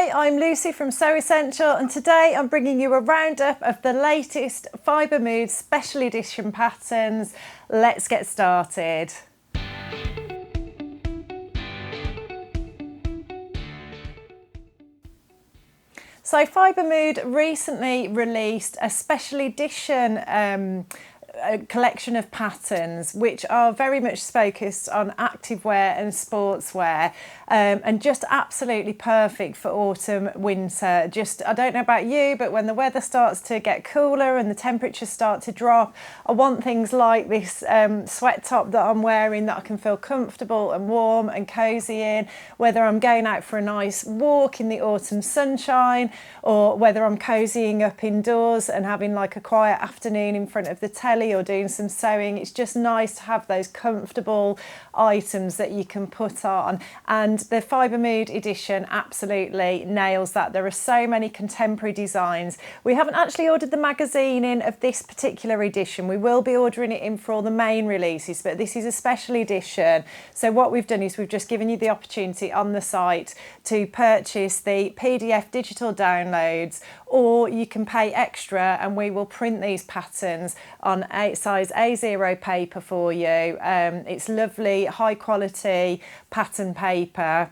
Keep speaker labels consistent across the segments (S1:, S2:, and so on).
S1: Hi, I'm Lucy from Sew Essential, and today I'm bringing you a roundup of the latest Fibre Mood special edition patterns. Let's get started. So Fibre Mood recently released a special edition a collection of patterns which are very much focused on activewear and sportswear, and just absolutely perfect for autumn, winter. Just, I don't know about you, but when the weather starts to get cooler and the temperatures start to drop, I want things like this sweat top that I'm wearing that I can feel comfortable and warm and cozy in, whether I'm going out for a nice walk in the autumn sunshine or whether I'm cozying up indoors and having like a quiet afternoon in front of the telly or doing some sewing. It's just nice to have those comfortable items that you can put on, and the Fibre Mood edition absolutely nails that. There are so many contemporary designs. We haven't actually ordered the magazine in of this particular edition. We will be ordering it in for all the main releases, but this is a special edition. So what we've done is we've just given you the opportunity on the site to purchase the PDF digital downloads, or you can pay extra and we will print these patterns on size A0 paper for you. It's lovely, high quality pattern paper.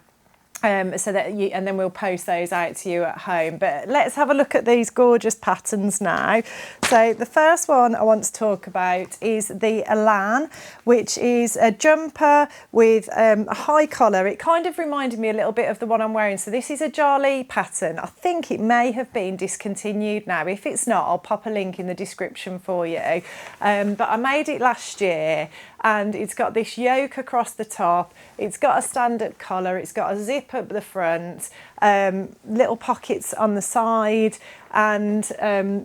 S1: So that you, and then we'll post those out to you at home. But let's have a look at these gorgeous patterns now. So the first one I want to talk about is the Elan, which is a jumper with a high collar. It kind of reminded me a little bit of the one I'm wearing. So this is a Jarly pattern. I think it may have been discontinued now. If it's not, I'll pop a link in the description for you. But I made it last year, and it's got this yoke across the top. It's got a stand-up collar. It's got a zip up the front, little pockets on the side, and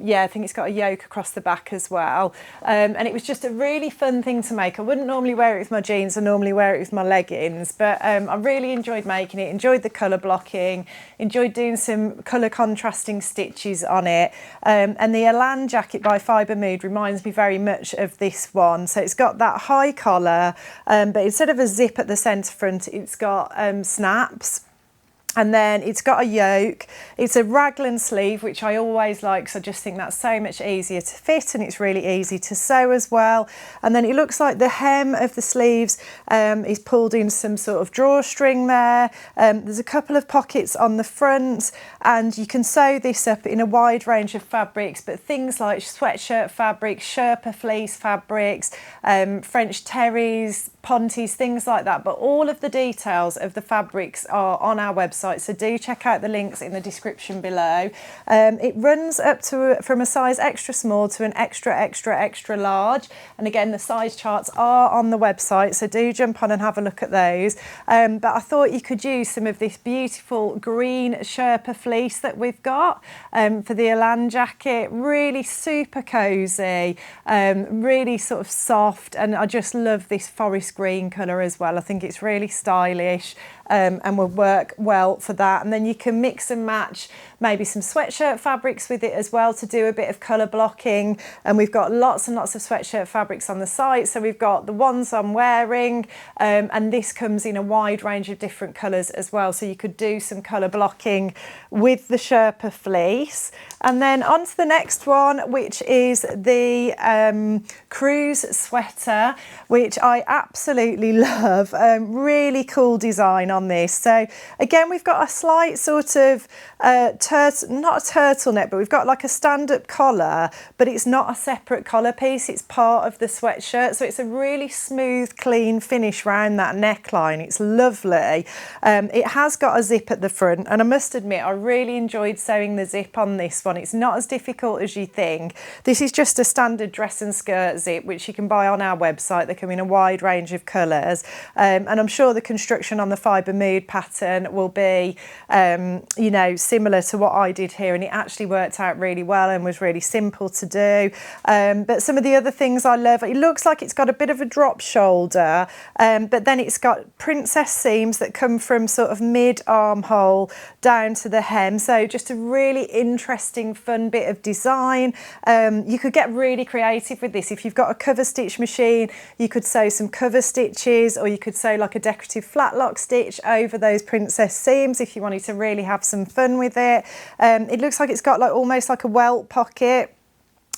S1: yeah, I think it's got a yoke across the back as well. And it was just a really fun thing to make. I wouldn't normally wear it with my jeans. I normally wear it with my leggings, but I really enjoyed making it, enjoyed the colour blocking, enjoyed doing some colour contrasting stitches on it. And the Elan jacket by Fibre Mood reminds me very much of this one. So it's got that high collar, but instead of a zip at the centre front, it's got snaps. And then it's got a yoke. It's a raglan sleeve, which I always like, so I just think that's so much easier to fit, and it's really easy to sew as well. And then it looks like the hem of the sleeves is pulled in some sort of drawstring there. There's a couple of pockets on the front, and you can sew this up in a wide range of fabrics, but things like sweatshirt fabrics, Sherpa fleece fabrics, French terries, Pontes, things like that. But all of the details of the fabrics are on our website, so do check out the links in the description below. It runs up to from a size extra small to an extra large, and again the size charts are on the website, so do jump on and have a look at those. But I thought you could use some of this beautiful green Sherpa fleece that we've got for the Elan jacket. Really super cozy, really sort of soft, and I just love this forest green colour as well. I think it's really stylish, and will work well for that. And then you can mix and match maybe some sweatshirt fabrics with it as well to do a bit of colour blocking. And we've got lots and lots of sweatshirt fabrics on the site. So we've got the ones I'm wearing, and this comes in a wide range of different colours as well. So you could do some colour blocking with the Sherpa fleece. And then on to the next one, which is the cruise sweater, which I absolutely love. Really cool design on this. So again, we've got a slight sort of not a turtleneck, but we've got like a stand-up collar, but it's not a separate collar piece. It's part of the sweatshirt. So it's a really smooth, clean finish round that neckline. It's lovely. It has got a zip at the front, and I must admit, I really enjoyed sewing the zip on this one. It's not as difficult as you think. This is just a standard dress and skirt zip, which you can buy on our website. They come in a wide range of colours, and I'm sure the construction on the Fibre Mood pattern will be, you know, similar to what I did here, and it actually worked out really well and was really simple to do. But some of the other things I love, it looks like it's got a bit of a drop shoulder, but then it's got princess seams that come from sort of mid armhole down to the hem. So just a really interesting, fun bit of design. You could get really creative with this. If you've got a cover stitch machine, you could sew some cover stitches, or you could sew like a decorative flat lock stitch over those princess seams. seams if you wanted to really have some fun with it. It looks like it's got like almost like a welt pocket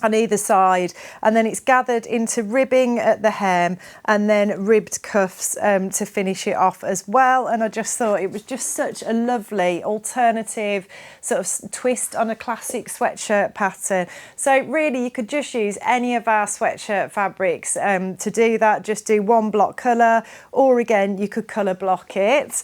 S1: on either side, and then it's gathered into ribbing at the hem and then ribbed cuffs to finish it off as well. And I just thought it was just such a lovely alternative sort of twist on a classic sweatshirt pattern. So really you could just use any of our sweatshirt fabrics to do that. Just do one block colour, or again you could colour block it.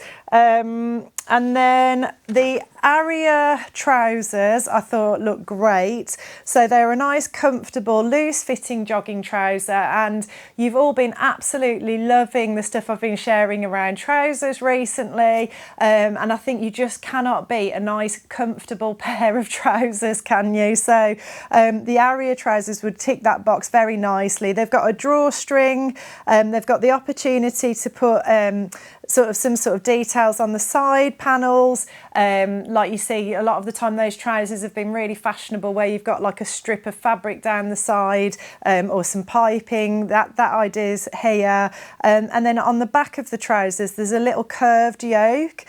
S1: And then the Aria trousers I thought looked great. So they're a nice, comfortable, loose-fitting jogging trouser, and you've all been absolutely loving the stuff I've been sharing around trousers recently. And I think you just cannot beat a nice, comfortable pair of trousers, can you? So the Aria trousers would tick that box very nicely. They've got a drawstring, they've got the opportunity to put some sort of details on the side panels. Like you see a lot of the time those trousers have been really fashionable, where you've got like a strip of fabric down the side or some piping. That idea's here. And then on the back of the trousers there's a little curved yoke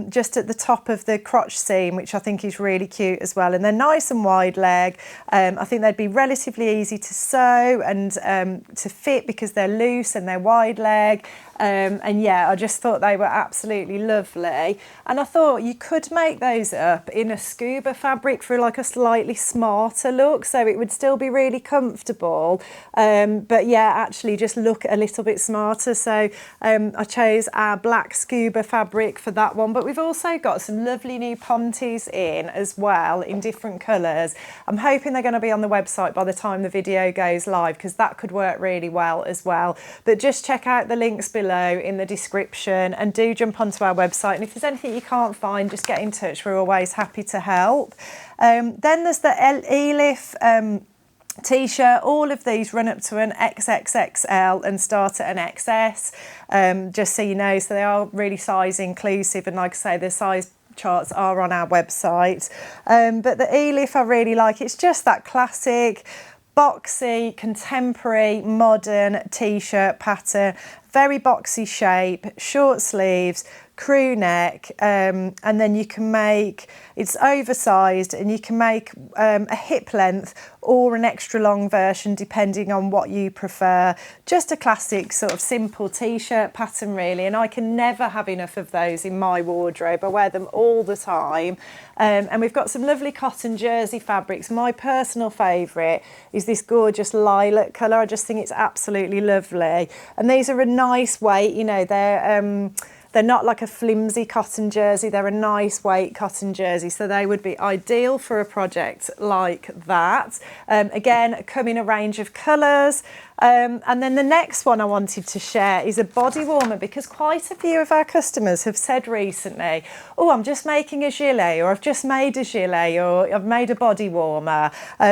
S1: just at the top of the crotch seam, which I think is really cute as well. And they're nice and wide leg. I think they'd be relatively easy to sew and to fit because they're loose and they're wide leg. And yeah, I just thought they were absolutely lovely. And I thought you could make those up in a scuba fabric for like a slightly smarter look, so it would still be really comfortable. But yeah, actually just look a little bit smarter. So I chose our black scuba fabric for that one. But we've also got some lovely new Pontes in as well in different colours. I'm hoping they're going to be on the website by the time the video goes live, because that could work really well as well. But just check out the links below in the description, and do jump onto our website, and if there's anything you can't find, just get in touch. We're always happy to help. Then there's the Elif t-shirt. All of these run up to an XXXL and start at an XS, just so you know. So they are really size inclusive, and like I say, the size charts are on our website. But the Elif I really like. It's just that classic boxy, contemporary, modern t-shirt pattern. Very boxy shape, short sleeves, crew neck, and then you can make, it's oversized, and you can make a hip length or an extra long version depending on what you prefer. Just a classic sort of simple t-shirt pattern really, and I can never have enough of those in my wardrobe. I wear them all the time. And we've got some lovely cotton jersey fabrics. My personal favourite is this gorgeous lilac colour. I just think it's absolutely lovely. And these are a nice weight, you know, they're not like a flimsy cotton jersey, they're a nice weight cotton jersey, so they would be ideal for a project like that. Again, come in a range of colours. And then the next one I wanted to share is a body warmer, because quite a few of our customers have said recently, oh, I'm just making a gilet, or I've just made a gilet, or I've made a body warmer.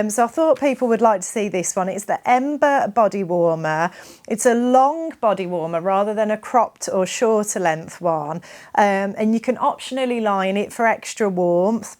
S1: So I thought people would like to see this one. It's the Ember body warmer. It's a long body warmer rather than a cropped or shorter length one, and you can optionally line it for extra warmth.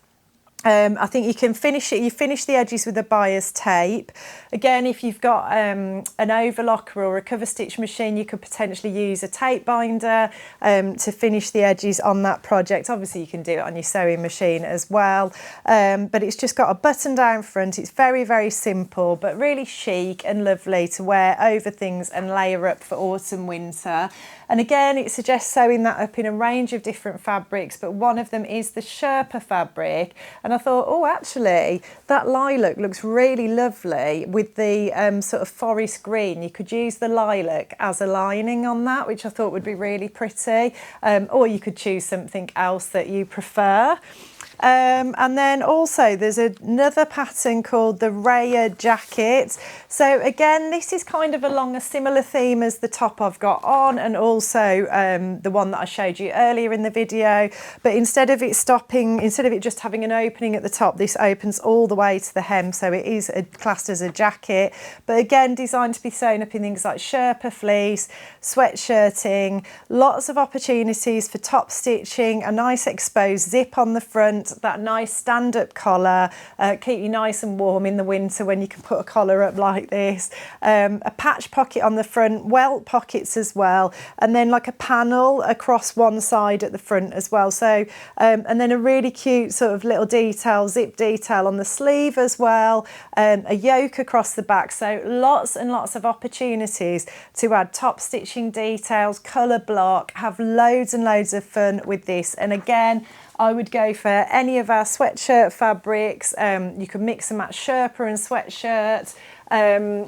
S1: I think you can finish it, you finish the edges with a bias tape. Again, if you've got an overlocker or a cover stitch machine, you could potentially use a tape binder to finish the edges on that project. Obviously you can do it on your sewing machine as well, but it's just got a button down front. It's very, very simple, but really chic and lovely to wear over things and layer up for autumn, winter. And again, it suggests sewing that up in a range of different fabrics, but one of them is the Sherpa fabric. And I thought, oh, actually, that lilac looks really lovely with the sort of forest green. You could use the lilac as a lining on that, which I thought would be really pretty. Or you could choose something else that you prefer. And then also there's another pattern called the Raya jacket. So again, this is kind of along a similar theme as the top I've got on, and also the one that I showed you earlier in the video. But instead of it just having an opening at the top, this opens all the way to the hem, so it is classed as a jacket. But again, designed to be sewn up in things like Sherpa fleece, sweatshirting, lots of opportunities for top stitching, a nice exposed zip on the front, front, that nice stand-up collar, keep you nice and warm in the winter when you can put a collar up like this. A patch pocket on the front, welt pockets as well, and then like a panel across one side at the front as well. So, and then a really cute sort of little detail, zip detail on the sleeve as well, a yoke across the back. So lots and lots of opportunities to add top stitching details, colour block, have loads and loads of fun with this. And again, I would go for any of our sweatshirt fabrics. You can mix and match Sherpa and sweatshirts.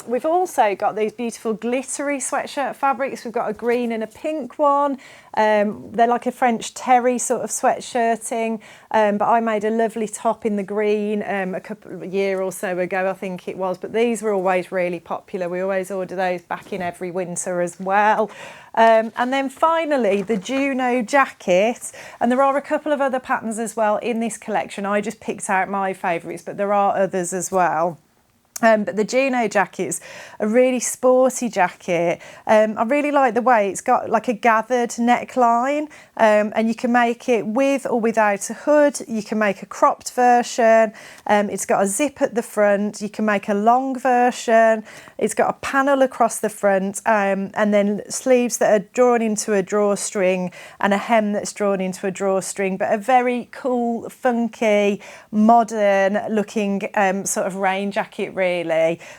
S1: We've also got these beautiful glittery sweatshirt fabrics. We've got a green and a pink one. They're like a French terry sort of sweatshirting, but I made a lovely top in the green a year or so ago, I think it was, but these were always really popular. We always order those back in every winter as well. And then finally the Juno jacket, and there are a couple of other patterns as well in this collection. I just picked out my favourites, but there are others as well. But the Juno jacket's a really sporty jacket. I really like the way it's got like a gathered neckline, and you can make it with or without a hood. You can make a cropped version. It's got a zip at the front. You can make a long version. It's got a panel across the front, and then sleeves that are drawn into a drawstring and a hem that's drawn into a drawstring, but a very cool, funky, modern looking sort of rain jacket really,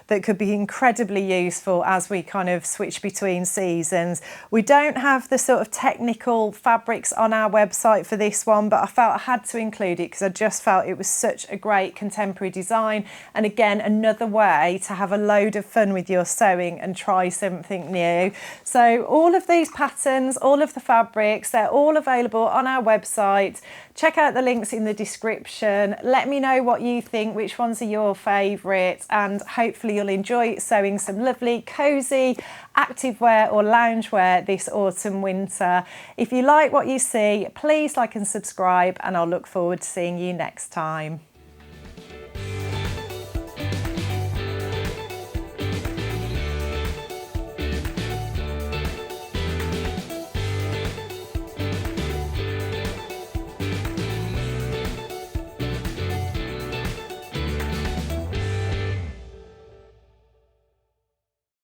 S1: that could be incredibly useful as we kind of switch between seasons. We don't have the sort of technical fabrics on our website for this one, but I felt I had to include it because I just felt it was such a great contemporary design, and again another way to have a load of fun with your sewing and try something new. So all of these patterns, all of the fabrics, they're all available on our website. Check out the links in the description. Let me know what you think, which ones are your favourites, and hopefully you'll enjoy sewing some lovely cosy activewear or loungewear this autumn winter. If you like what you see, please like and subscribe, and I'll look forward to seeing you next time.